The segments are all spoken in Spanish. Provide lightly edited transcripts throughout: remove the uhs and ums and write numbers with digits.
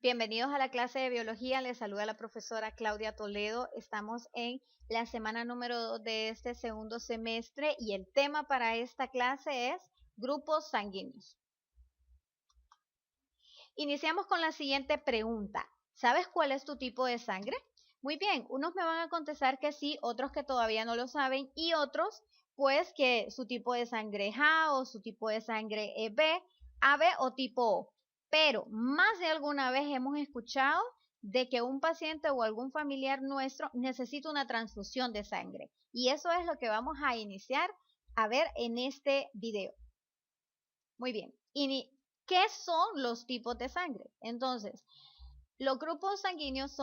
Bienvenidos a la clase de biología. Les saluda la profesora Claudia Toledo. Estamos en la semana número 2 de este segundo semestre y el tema para esta clase es grupos sanguíneos. Iniciamos con la siguiente pregunta. ¿Sabes cuál es tu tipo de sangre? Muy bien, unos me van a contestar que sí, otros que todavía no lo saben y otros pues que su tipo de sangre es A o su tipo de sangre es B, AB o tipo O. Pero más de alguna vez hemos escuchado de que un paciente o algún familiar nuestro necesita una transfusión de sangre. Y eso es lo que vamos a iniciar a ver en este video. Muy bien. ¿Qué son los tipos de sangre? Entonces, los grupos sanguíneos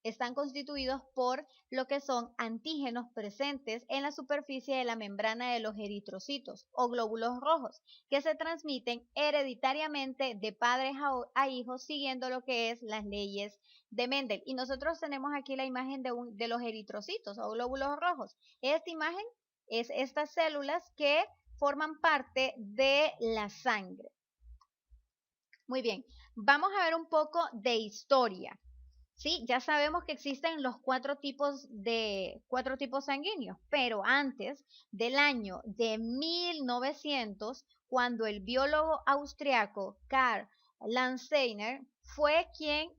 están constituidos por lo que son antígenos presentes en la superficie de la membrana de los eritrocitos o glóbulos rojos, que se transmiten hereditariamente de padres a hijos siguiendo lo que es las leyes de Mendel. Y nosotros tenemos aquí la imagen de los eritrocitos o glóbulos rojos. Esta imagen es estas células que forman parte de la sangre. Muy bien, vamos a ver un poco de historia. Sí, ya sabemos que existen los cuatro tipos sanguíneos, pero antes del año de 1900, cuando el biólogo austriaco Karl Landsteiner fue quien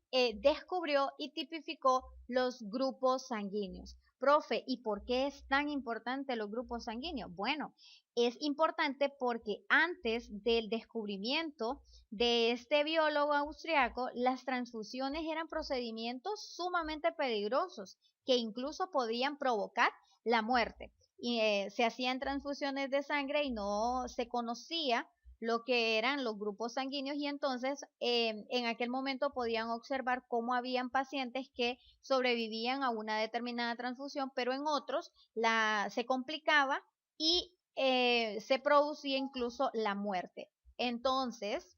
descubrió y tipificó los grupos sanguíneos. Profe, ¿y por qué es tan importante los grupos sanguíneos? Bueno, es importante porque antes del descubrimiento de este biólogo austriaco, las transfusiones eran procedimientos sumamente peligrosos que incluso podían provocar la muerte. Y se hacían transfusiones de sangre y no se conocía lo que eran los grupos sanguíneos y entonces en aquel momento podían observar cómo habían pacientes que sobrevivían a una determinada transfusión, pero en otros se complicaba y se producía incluso la muerte. Entonces,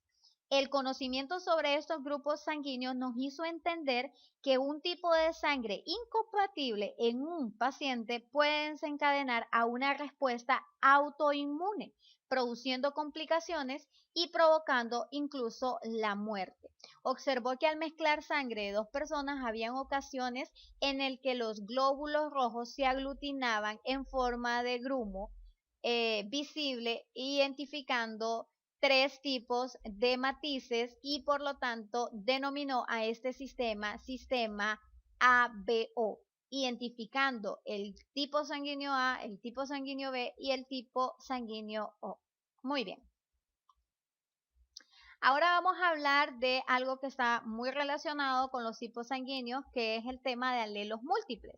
el conocimiento sobre estos grupos sanguíneos nos hizo entender que un tipo de sangre incompatible en un paciente puede desencadenar a una respuesta autoinmune, produciendo complicaciones y provocando incluso la muerte. Observó que al mezclar sangre de dos personas habían ocasiones en el que los glóbulos rojos se aglutinaban en forma de grumo visible, identificando tres tipos de matices y por lo tanto denominó a este sistema ABO, identificando el tipo sanguíneo A, el tipo sanguíneo B y el tipo sanguíneo O. Muy bien. Ahora vamos a hablar de algo que está muy relacionado con los tipos sanguíneos, que es el tema de alelos múltiples.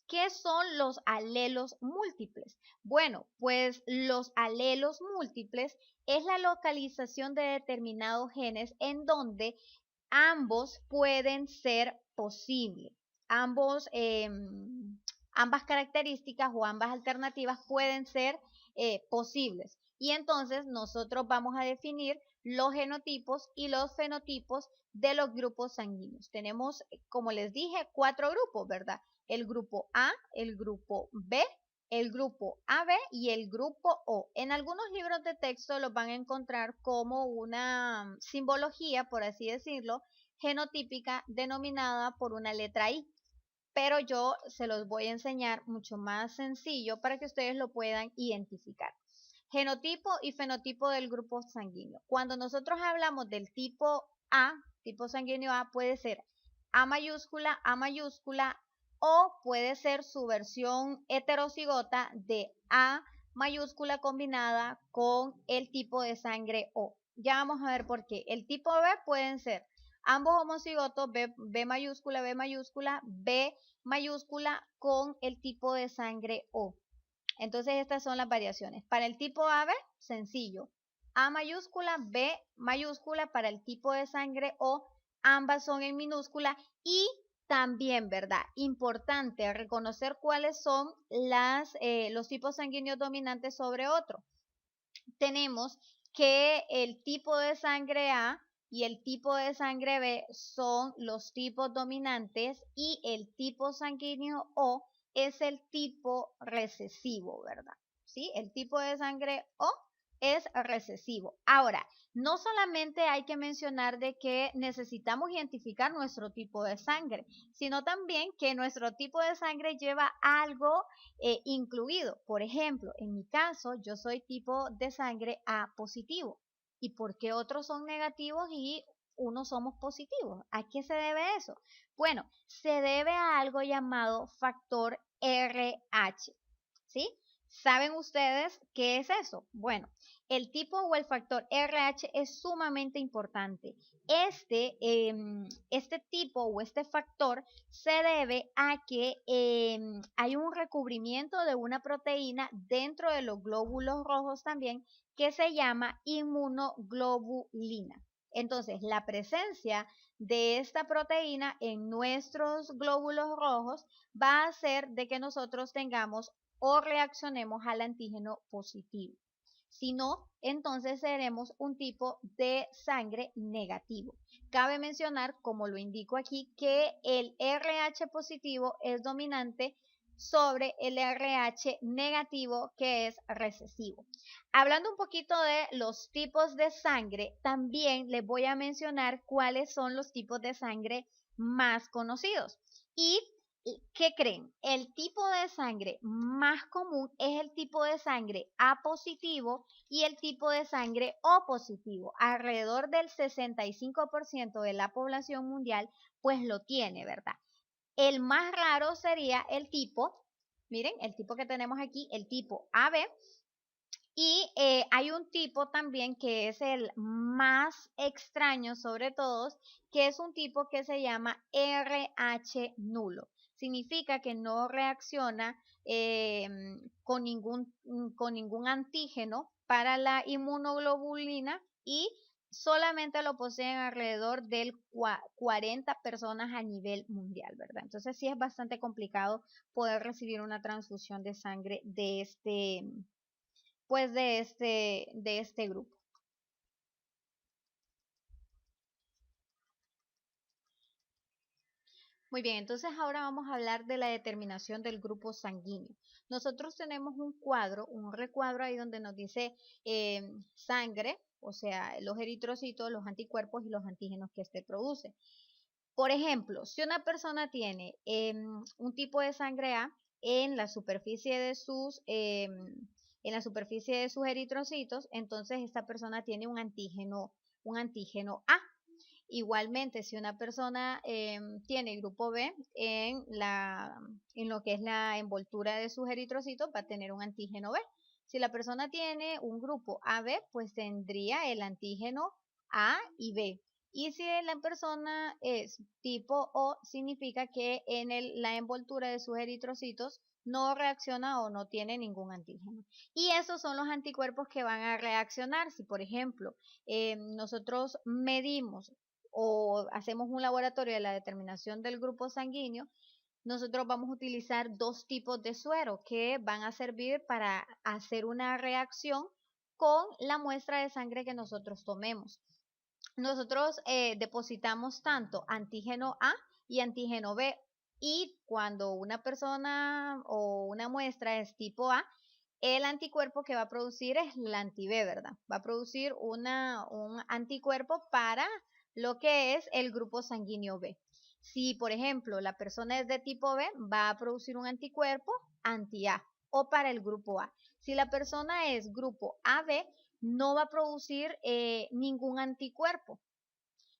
¿Qué son los alelos múltiples? Bueno, pues los alelos múltiples es la localización de determinados genes en donde ambos pueden ser posibles. Ambas características o ambas alternativas pueden ser posibles. Y entonces nosotros vamos a definir los genotipos y los fenotipos de los grupos sanguíneos. Tenemos, como les dije, cuatro grupos, ¿verdad? El grupo A, el grupo B, el grupo AB y el grupo O. En algunos libros de texto los van a encontrar como una simbología, por así decirlo, genotípica denominada por una letra I. Pero yo se los voy a enseñar mucho más sencillo para que ustedes lo puedan identificar. Genotipo y fenotipo del grupo sanguíneo. Cuando nosotros hablamos del tipo A, tipo sanguíneo A, puede ser A mayúscula, o puede ser su versión heterocigota de A mayúscula combinada con el tipo de sangre O. Ya vamos a ver por qué. El tipo B pueden ser ambos homocigotos, B mayúscula, B mayúscula con el tipo de sangre O. Entonces estas son las variaciones. Para el tipo AB, sencillo. A mayúscula, B mayúscula para el tipo de sangre O, ambas son en minúscula y también, ¿verdad? Importante reconocer cuáles son los tipos sanguíneos dominantes sobre otro. Tenemos que el tipo de sangre A y el tipo de sangre B son los tipos dominantes y el tipo sanguíneo O es el tipo recesivo, ¿verdad? ¿Sí? El tipo de sangre O es recesivo. Ahora, No solamente hay que mencionar de que necesitamos identificar nuestro tipo de sangre, sino también que nuestro tipo de sangre lleva algo incluido. Por ejemplo, en mi caso, yo soy tipo de sangre A positivo. ¿Y por qué otros son negativos y unos somos positivos? ¿A qué se debe eso? Bueno, se debe a algo llamado factor RH, ¿sí? ¿Saben ustedes qué es eso? Bueno, el tipo o el factor RH es sumamente importante. Este tipo o este factor se debe a que hay un recubrimiento de una proteína dentro de los glóbulos rojos también que se llama inmunoglobulina. Entonces, la presencia de esta proteína en nuestros glóbulos rojos va a hacer de que nosotros tengamos o reaccionemos al antígeno positivo. Si no, entonces seremos un tipo de sangre negativo. Cabe mencionar, como lo indico aquí, que el RH positivo es dominante sobre el RH negativo, que es recesivo. Hablando un poquito de los tipos de sangre, también les voy a mencionar cuáles son los tipos de sangre más conocidos. ¿Y qué creen? El tipo de sangre más común es el tipo de sangre A positivo y el tipo de sangre O positivo. Alrededor del 65% de la población mundial pues lo tiene, ¿verdad? El más raro sería el tipo, miren, el tipo que tenemos aquí, el tipo AB. Y hay un tipo también que es el más extraño sobre todos, que es un tipo que se llama RH nulo. Significa que no reacciona con ningún antígeno para la inmunoglobulina y solamente lo poseen alrededor del 40 personas a nivel mundial, ¿verdad? Entonces sí es bastante complicado poder recibir una transfusión de sangre de este grupo. Muy bien, entonces ahora vamos a hablar de la determinación del grupo sanguíneo. Nosotros tenemos un cuadro, un recuadro ahí donde nos dice sangre, o sea, los eritrocitos, los anticuerpos y los antígenos que este produce. Por ejemplo, si una persona tiene un tipo de sangre A en la superficie de sus eritrocitos, entonces esta persona tiene un antígeno A. Igualmente, si una persona tiene grupo B en lo que es la envoltura de sus eritrocitos, va a tener un antígeno B. Si la persona tiene un grupo AB, pues tendría el antígeno A y B. Y si la persona es tipo O, significa que en la envoltura de sus eritrocitos no reacciona o no tiene ningún antígeno. Y esos son los anticuerpos que van a reaccionar. Si, por ejemplo, nosotros medimos o hacemos un laboratorio de la determinación del grupo sanguíneo, nosotros vamos a utilizar dos tipos de suero que van a servir para hacer una reacción con la muestra de sangre que nosotros tomemos. Nosotros depositamos tanto antígeno A y antígeno B, y cuando una persona o una muestra es tipo A, el anticuerpo que va a producir es la anti-B, ¿verdad? Va a producir un anticuerpo para lo que es el grupo sanguíneo B. Si, por ejemplo, la persona es de tipo B, va a producir un anticuerpo anti-A o para el grupo A. Si la persona es grupo AB, no va a producir ningún anticuerpo.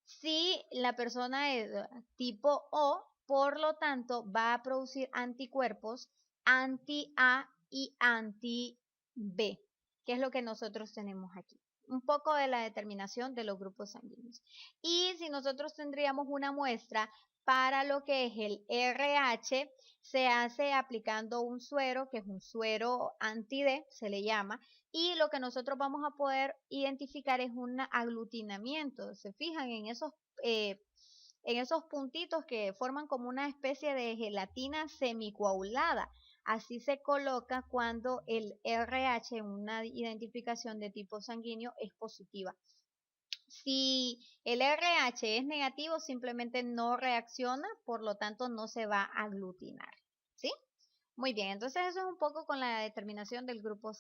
Si la persona es tipo O, por lo tanto, va a producir anticuerpos anti-A y anti-B, que es lo que nosotros tenemos aquí. Un poco de la determinación de los grupos sanguíneos. Y si nosotros tendríamos una muestra para lo que es el RH, se hace aplicando un suero, que es un suero anti-D, se le llama, y lo que nosotros vamos a poder identificar es un aglutinamiento. Se fijan en esos puntitos que forman como una especie de gelatina semicoagulada. Así se coloca cuando el RH en una identificación de tipo sanguíneo es positiva. Si el RH es negativo, simplemente no reacciona, por lo tanto no se va a aglutinar. ¿Sí? Muy bien, entonces eso es un poco con la determinación del grupo